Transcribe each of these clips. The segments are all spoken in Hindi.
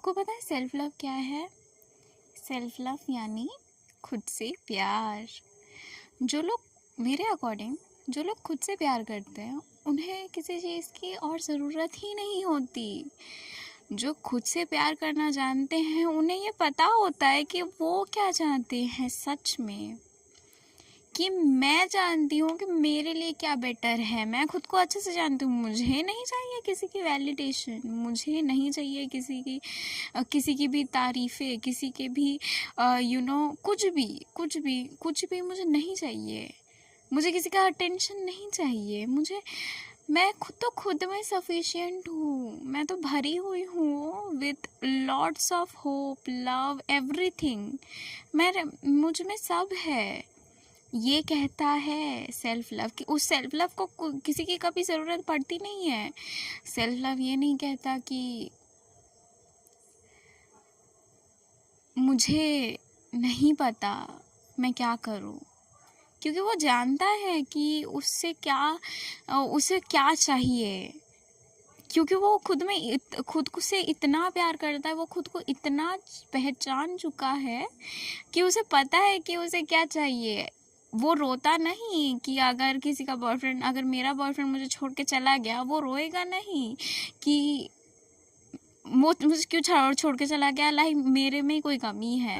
आपको पता है सेल्फ लव क्या है? सेल्फ लव यानी खुद से प्यार। जो लोग मेरे अकॉर्डिंग जो लोग खुद से प्यार करते हैं उन्हें किसी चीज़ की और ज़रूरत ही नहीं होती। जो खुद से प्यार करना जानते हैं उन्हें ये पता होता है कि वो क्या चाहते हैं सच में। कि मैं जानती हूँ कि मेरे लिए क्या बेटर है। मैं खुद को अच्छे से जानती हूँ। मुझे नहीं चाहिए किसी की वैलिडेशन, मुझे नहीं चाहिए किसी की भी तारीफ़ें, किसी के भी कुछ भी मुझे नहीं चाहिए। मुझे किसी का अटेंशन नहीं चाहिए। मैं खुद में सफिशिएंट हूँ। मैं तो भरी हुई हूँ with lots of hope, love, everything. मुझ में सब है। ये कहता है सेल्फ लव कि उस सेल्फ लव को किसी की कभी ज़रूरत पड़ती नहीं है। सेल्फ लव ये नहीं कहता कि मुझे नहीं पता मैं क्या करूं, क्योंकि वो जानता है कि उसे क्या चाहिए। क्योंकि वो खुद को से इतना प्यार करता है, वो खुद को इतना पहचान चुका है कि उसे पता है कि उसे क्या चाहिए। वो रोता नहीं कि अगर मेरा बॉयफ्रेंड मुझे छोड़ के चला गया, वो रोएगा नहीं कि वो मुझे क्यों छोड़ के चला गया, लाइक मेरे में कोई कमी है।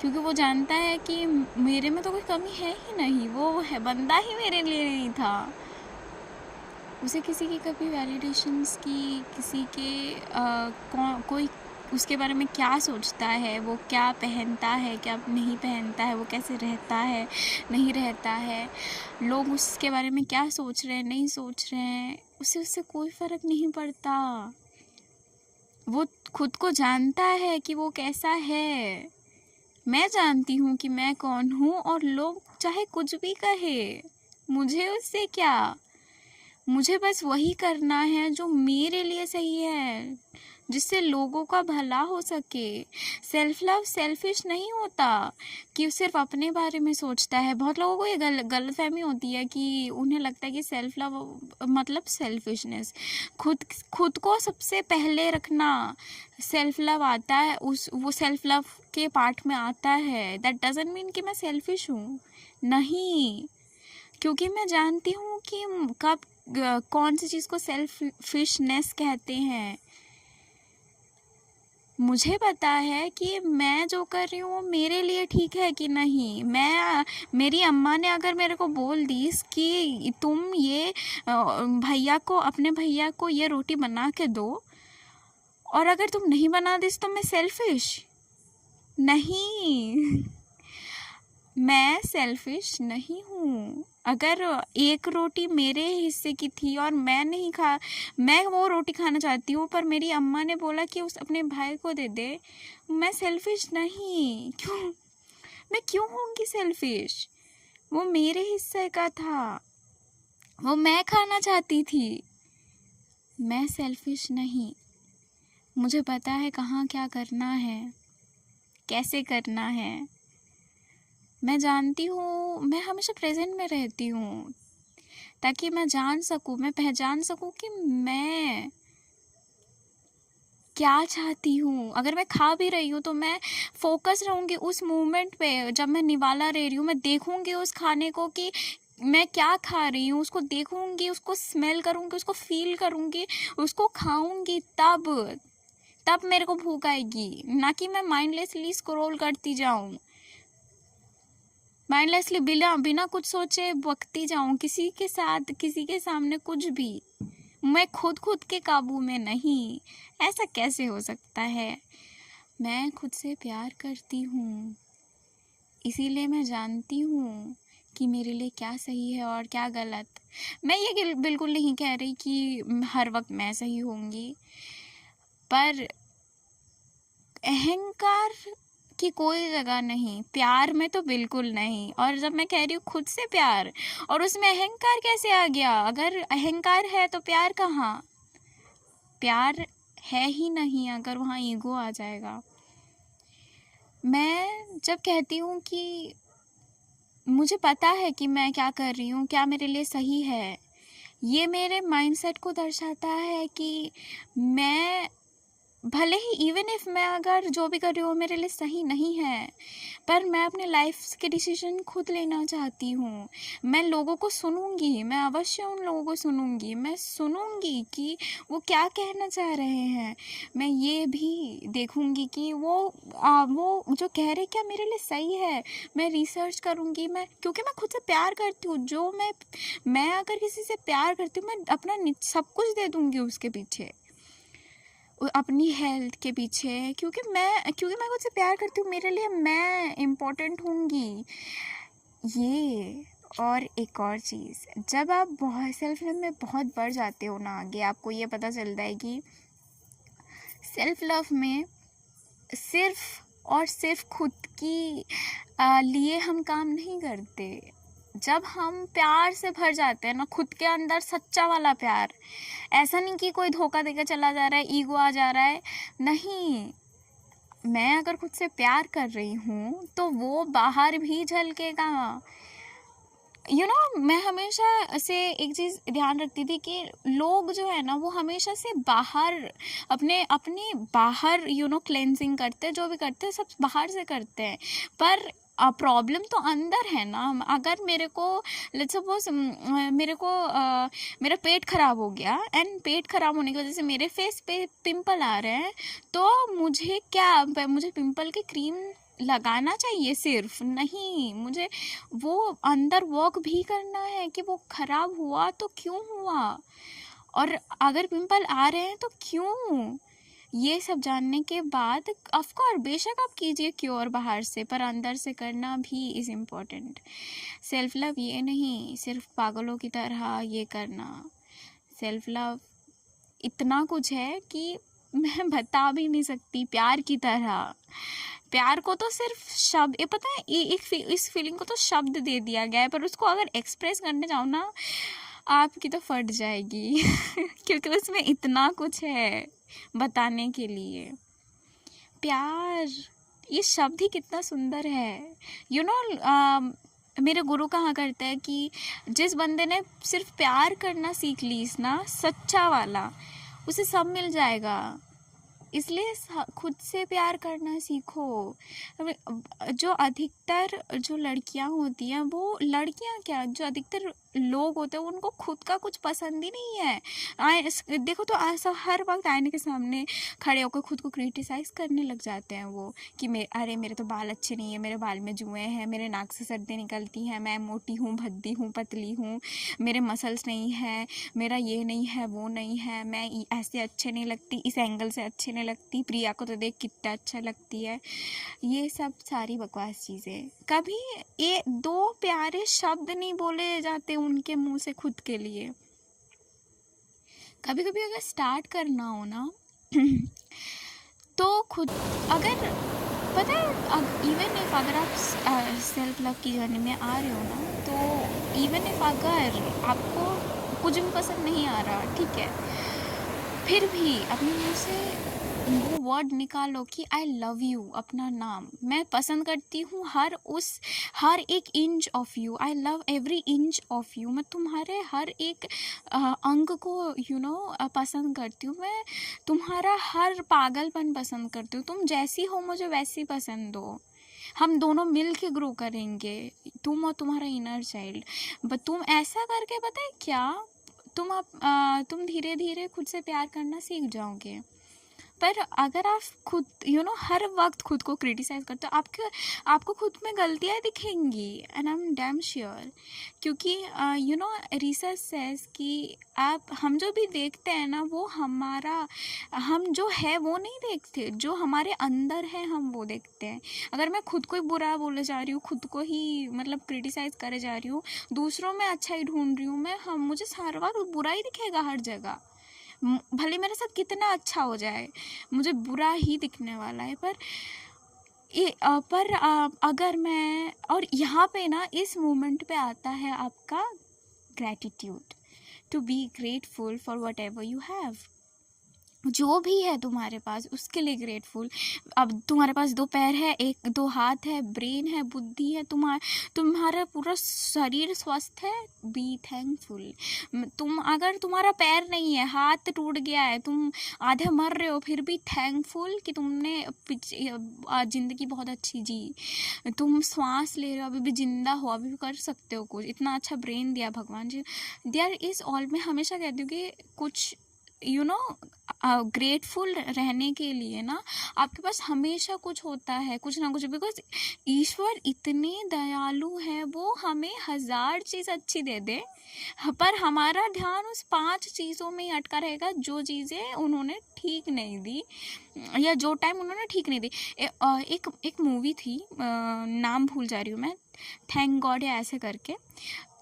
क्योंकि वो जानता है कि मेरे में तो कोई कमी है ही नहीं, वो है बंदा ही मेरे लिए नहीं था। उसे किसी की कभी वैलिडेशंस की, किसी के कोई उसके बारे में क्या सोचता है, वो क्या पहनता है, क्या नहीं पहनता है, वो कैसे रहता है, नहीं रहता है, लोग उसके बारे में क्या सोच रहे हैं, नहीं सोच रहे हैं, उससे कोई फ़र्क नहीं पड़ता। वो खुद को जानता है कि वो कैसा है। मैं जानती हूँ कि मैं कौन हूँ, और लोग चाहे कुछ भी कहे, मुझे उससे क्या। मुझे बस वही करना है जो मेरे लिए सही है, जिससे लोगों का भला हो सके। सेल्फ लव सेल्फिश नहीं होता कि सिर्फ अपने बारे में सोचता है। बहुत लोगों को ये गलतफहमी होती है कि उन्हें लगता है कि सेल्फ लव मतलब सेल्फिशनेस, खुद को सबसे पहले रखना। सेल्फ लव आता है वो सेल्फ लव के पार्ट में आता है। दैट डजंट मीन कि मैं सेल्फिश हूँ, नहीं। क्योंकि मैं जानती हूँ कि कौन सी चीज़ को सेल्फिशनेस कहते हैं। मुझे पता है कि मैं जो कर रही हूँ वो मेरे लिए ठीक है कि नहीं। मेरी अम्मा ने अगर मेरे को बोल दी कि तुम ये अपने भैया को ये रोटी बना के दो, और अगर तुम नहीं बना दी तो मैं सेल्फिश नहीं। मैं सेल्फिश नहीं हूँ। अगर एक रोटी मेरे हिस्से की थी और मैं वो रोटी खाना चाहती हूँ, पर मेरी अम्मा ने बोला कि उस अपने भाई को दे दे, मैं सेल्फिश नहीं। मैं क्यों होंगी सेल्फिश? वो मेरे हिस्से का था, वो मैं खाना चाहती थी। मैं सेल्फिश नहीं। मुझे पता है कहाँ क्या करना है, कैसे करना है। मैं जानती हूँ, मैं हमेशा प्रेजेंट में रहती हूँ ताकि मैं पहचान सकूँ कि मैं क्या चाहती हूँ। अगर मैं खा भी रही हूँ तो मैं फोकस रहूँगी उस मोमेंट पे। जब मैं निवाला ले रही हूँ, मैं देखूँगी उस खाने को कि मैं क्या खा रही हूँ, उसको देखूँगी, उसको स्मेल करूँगी, उसको फील करूँगी, उसको खाऊँगी, तब मेरे को भूख आएगी। ना कि मैं माइंडलेसली स्क्रॉल करती जाऊँ, माइंडलेसली बिना कुछ सोचे बकती जाऊं किसी के साथ, किसी के सामने कुछ भी। मैं खुद के काबू में नहीं। ऐसा कैसे हो सकता है? मैं खुद से प्यार करती हूँ, इसीलिए मैं जानती हूँ कि मेरे लिए क्या सही है और क्या गलत। मैं ये बिल्कुल नहीं कह रही कि हर वक्त मैं सही होंगी, पर अहंकार की कोई जगह नहीं, प्यार में तो बिल्कुल नहीं। और जब मैं कह रही हूँ खुद से प्यार, और उसमें अहंकार कैसे आ गया? अगर अहंकार है तो प्यार कहाँ? प्यार है ही नहीं अगर वहाँ ईगो आ जाएगा। मैं जब कहती हूँ कि मुझे पता है कि मैं क्या कर रही हूँ, क्या मेरे लिए सही है, ये मेरे माइंडसेट को दर्शाता है कि मैं भले ही इवन इफ मैं अगर जो भी कर रही हूँ मेरे लिए सही नहीं है, पर मैं अपने लाइफ के डिसीजन खुद लेना चाहती हूँ। मैं लोगों को सुनूंगी, मैं अवश्य उन लोगों को सुनूंगी, मैं सुनूंगी कि वो क्या कहना चाह रहे हैं। मैं ये भी देखूंगी कि वो जो कह रहे क्या मेरे लिए सही है। मैं रिसर्च करूंगी, मैं क्योंकि मैं खुद से प्यार करती हूँ। जो मैं अगर किसी से प्यार करती हूँ, मैं अपना सब कुछ दे दूंगी उसके पीछे, अपनी हेल्थ के पीछे, क्योंकि मैं खुद से प्यार करती हूँ। मेरे लिए मैं इम्पोर्टेंट होंगी। ये और एक और चीज़, जब आप बहुत सेल्फ लव में बहुत बढ़ जाते हो ना, आगे आपको ये पता चलता है कि सेल्फ लव में सिर्फ और सिर्फ खुद की लिए हम काम नहीं करते। जब हम प्यार से भर जाते हैं ना, खुद के अंदर सच्चा वाला प्यार, ऐसा नहीं कि कोई धोखा देकर चला जा रहा है, ईगो आ जा रहा है, नहीं। मैं अगर खुद से प्यार कर रही हूँ तो वो बाहर भी झलकेगा। मैं हमेशा से एक चीज़ ध्यान रखती थी कि लोग जो है ना, वो हमेशा से बाहर अपने बाहर क्लेंजिंग करते हैं, जो भी करते हैं सब बाहर से करते हैं, पर प्रॉब्लम तो अंदर है ना। अगर मेरे को लेट्स सपोज मेरा पेट खराब हो गया, एंड पेट खराब होने की वजह से मेरे फेस पे पिंपल आ रहे हैं, तो मुझे पिंपल की क्रीम लगाना चाहिए सिर्फ? नहीं, मुझे वो अंदर वर्क भी करना है कि वो खराब हुआ तो क्यों हुआ, और अगर पिंपल आ रहे हैं तो क्यों। ये सब जानने के बाद ऑफ कोर्स बेशक आप कीजिए क्योर बाहर से, पर अंदर से करना भी इज़ इम्पोर्टेंट। सेल्फ लव ये नहीं सिर्फ पागलों की तरह ये करना। सेल्फ लव इतना कुछ है कि मैं बता भी नहीं सकती। प्यार की तरह, प्यार को तो सिर्फ शब्द, ये पता है, इस फीलिंग को तो शब्द दे दिया गया है, पर उसको अगर एक्सप्रेस करने जाओ ना, आपकी तो फट जाएगी क्योंकि उसमें इतना कुछ है बताने के लिए। प्यार, ये शब्द ही कितना सुंदर है। मेरे गुरु कहा करते हैं कि जिस बंदे ने सिर्फ प्यार करना सीख ली ना, सच्चा वाला, उसे सब मिल जाएगा। इसलिए खुद से प्यार करना सीखो। जो अधिकतर जो लड़कियां होती हैं, वो लड़कियां क्या, जो अधिकतर लोग होते हैं, उनको खुद का कुछ पसंद ही नहीं है। देखो तो ऐसा हर वक्त आईने के सामने खड़े होकर खुद को क्रिटिसाइज करने लग जाते हैं वो, कि अरे मेरे तो बाल अच्छे नहीं है, मेरे बाल में जुएं हैं, मेरे नाक से सर्दी निकलती हैं, मैं मोटी हूँ, भद्दी हूँ, पतली हूँ, मेरे मसल्स नहीं है, मेरा ये नहीं है, वो नहीं है, मैं ऐसे अच्छे नहीं लगती, इस एंगल से अच्छे नहीं लगती, प्रिया को तो देख कितना अच्छा लगती है। ये सब सारी बकवास चीज़ें। कभी ये दो प्यारे शब्द नहीं बोले जाते उनके मुंह से खुद के लिए। कभी कभी अगर स्टार्ट करना हो ना तो खुद, अगर पता है, इवन इफ अगर आप सेल्फ लव की जर्नी में आ रहे हो ना, तो इवन इफ अगर आपको कुछ भी पसंद नहीं आ रहा, ठीक है, फिर भी अपने मुंह से वो वर्ड निकालो कि आई लव यू, अपना नाम, मैं पसंद करती हूँ हर एक inch of you, I love every inch of you, मैं तुम्हारे हर एक अंग को पसंद करती हूँ, मैं तुम्हारा हर पागलपन पसंद करती हूँ, तुम जैसी हो मुझे वैसी पसंद हो, हम दोनों मिल के ग्रो करेंगे, तुम और तुम्हारा इनर चाइल्ड। तुम ऐसा करके पता है क्या, तुम धीरे धीरे खुद से प्यार करना सीख जाओगे। पर अगर आप खुद हर वक्त खुद को क्रिटिसाइज करते हो, आपको खुद में गलतियाँ दिखेंगी, and I am damn sure, क्योंकि रिसर्च सेज कि हम जो भी देखते हैं ना, वो हम जो है वो नहीं देखते, जो हमारे अंदर है हम वो देखते हैं। अगर मैं खुद को ही बुरा बोले जा रही हूँ, खुद को ही मतलब क्रिटिसाइज करे जा रही हूँ, दूसरों में अच्छा ही ढूंढ रही हूँ मुझे हर वक्त बुरा ही दिखेगा हर जगह, भले मेरे साथ कितना अच्छा हो जाए, मुझे बुरा ही दिखने वाला है। पर अगर मैं, और यहाँ पे ना इस मोमेंट पे आता है आपका gratitude, to be grateful for whatever you have. जो भी है तुम्हारे पास उसके लिए ग्रेटफुल। अब तुम्हारे पास 2 पैर है, 1-2 हाथ है, ब्रेन है, बुद्धि है, तुम्हारा पूरा शरीर स्वस्थ है, बी थैंकफुल। तुम अगर तुम्हारा पैर नहीं है, हाथ टूट गया है, तुम आधे मर रहे हो, फिर भी थैंकफुल कि तुमने ज़िंदगी बहुत अच्छी जी। तुम श्वास ले रहे हो, अभी भी जिंदा हो, अभी भी कर सकते हो कुछ, इतना अच्छा ब्रेन दिया भगवान जी। देयर इज़ ऑल, मैं हमेशा कहती हूँ कि कुछ ग्रेटफुल रहने के लिए ना आपके पास हमेशा कुछ होता है, कुछ ना कुछ, बिकॉज ईश्वर इतने दयालु है, वो हमें 1000 चीज़ अच्छी दे दे, पर हमारा ध्यान उस 5 चीज़ों में ही अटका रहेगा जो चीज़ें उन्होंने ठीक नहीं दी, या जो टाइम उन्होंने ठीक नहीं दी। एक मूवी थी, नाम भूल जा रही हूँ मैं, थैंक गॉड या ऐसे करके।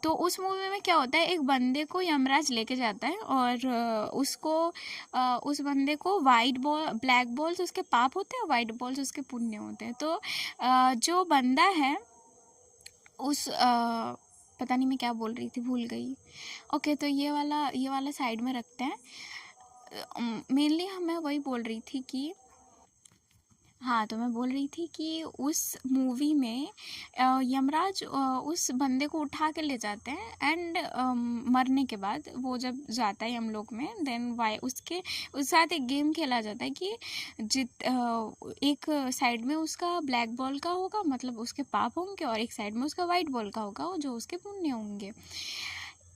तो उस मूवी में क्या होता है, एक बंदे को यमराज लेके जाता है और उस बंदे को ब्लैक बॉल्स उसके पाप होते हैं, वाइट बॉल्स उसके पुण्य होते हैं। तो जो बंदा है पता नहीं मैं क्या बोल रही थी, भूल गई। ओके, तो ये वाला साइड में रखते हैं। मेनली मैं वही बोल रही थी कि हाँ, तो मैं बोल रही थी कि उस मूवी में यमराज उस बंदे को उठा के ले जाते हैं, एंड मरने के बाद वो जब जाता है यमलोक में, देन उसके साथ एक गेम खेला जाता है कि एक साइड में उसका ब्लैक बॉल का होगा, मतलब उसके पाप होंगे, और एक साइड में उसका वाइट बॉल का होगा, जो उसके पुण्य होंगे।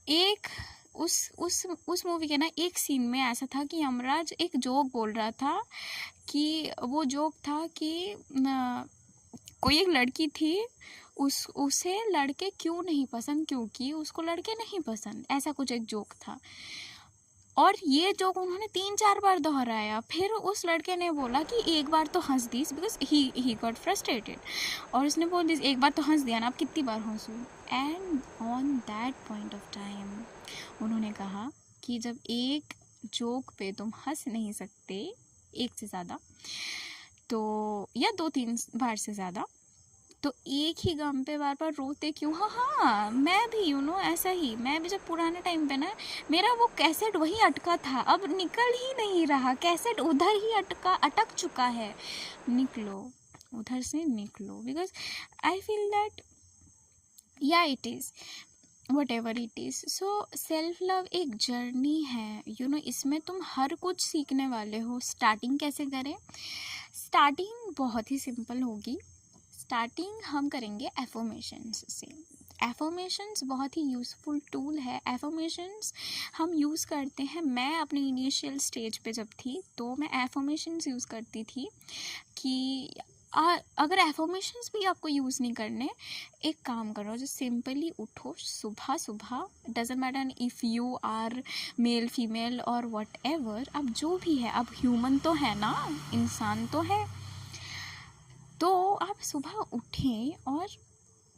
एक उस मूवी के ना एक सीन में ऐसा था कि यमराज एक जोक बोल रहा था, कि वो जोक था कि कोई एक लड़की थी, उसे लड़के क्यों नहीं पसंद, क्योंकि उसको लड़के नहीं पसंद, ऐसा कुछ एक जोक था। और ये जोक उन्होंने 3-4 बार दोहराया। फिर उस लड़के ने बोला कि एक बार तो हंस दी, बिकॉज ही गॉट फ्रस्ट्रेटेड, और उसने बोल दी एक बार तो हंस दिया ना, आप कितनी बार हंसूं। And on that point of time उन्होंने कहा कि जब एक जोक पे तुम हंस नहीं सकते एक से ज़्यादा, तो या 2-3 बार से ज़्यादा, तो एक ही गम पे बार बार रोते क्यों। हाँ, मैं भी ऐसा ही, मैं भी जब पुराने टाइम पे ना, मेरा वो कैसेट वही अटका था, अब निकल ही नहीं रहा, कैसेट उधर ही अटक चुका है। निकलो उधर से, निकलो, बिकॉज आई फील दैट या it is whatever it is, so self love एक जर्नी है, इसमें तुम हर कुछ सीखने वाले हो। स्टार्टिंग कैसे करें? स्टार्टिंग बहुत ही सिंपल होगी। स्टार्टिंग हम करेंगे एफर्मेशंस से। एफर्मेशंस बहुत ही यूज़फुल टूल है। एफर्मेशंस हम यूज़ करते हैं, मैं अपनी इनिशियल स्टेज पे जब थी तो मैं एफर्मेशंस यूज़ करती थी कि अगर एफर्मेशंस भी आपको यूज़ नहीं करने, एक काम करो, जो सिंपली उठो सुबह सुबह, doesn't matter if you are male female और वट एवर, अब जो भी है, अब ह्यूमन तो है ना, इंसान तो है, तो आप सुबह उठें और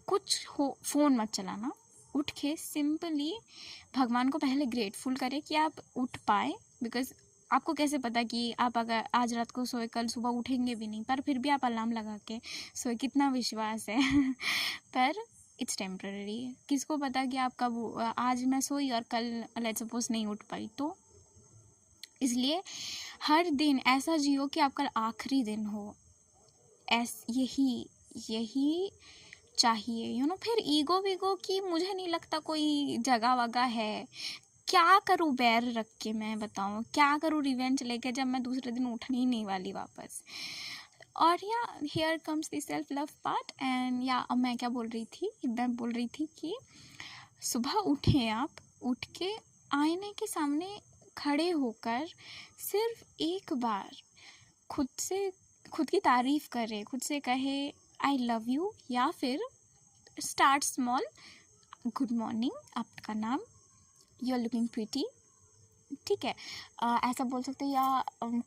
कुछ हो, फ़ोन मत चलाना, उठ के सिंपली भगवान को पहले ग्रेटफुल करें कि आप उठ पाए, बिकॉज आपको कैसे पता कि आप अगर आज रात को सोए कल सुबह उठेंगे भी नहीं, पर फिर भी आप अलार्म लगा के सोए, कितना विश्वास है। पर इट्स टेम्प्ररी, किसको पता कि आप कब, आज मैं सोई और कल लेट्स सपोज नहीं उठ पाई, तो इसलिए हर दिन ऐसा जियो कि आपका आखिरी दिन हो, यही चाहिए। फिर ईगो वीगो की मुझे नहीं लगता कोई जगह वगह है। क्या करूँ बैर रख के, मैं बताऊँ क्या करूँ रिवेंज लेके, जब मैं दूसरे दिन उठने ही नहीं वाली वापस। और या here comes the self love part. And या अब मैं क्या बोल रही थी, मैं बोल रही थी कि सुबह उठें, आप उठ के आईने के सामने खड़े होकर सिर्फ एक बार खुद की तारीफ़ करे, खुद से कहे आई लव यू, या फिर स्टार्ट स्मॉल, गुड मॉर्निंग, आपका नाम, यू आर लुकिंग प्रिटी, ठीक है, ऐसा बोल सकते हो, या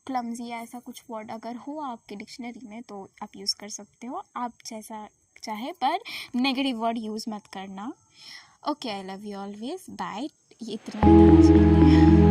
क्लमजी या ऐसा कुछ वर्ड अगर हो आपके डिक्शनरी में तो आप यूज़ कर सकते हो, आप जैसा चाहे, पर नेगेटिव वर्ड यूज़ मत करना। Okay, I love you always, bye. ये इतना ही था आज के लिए।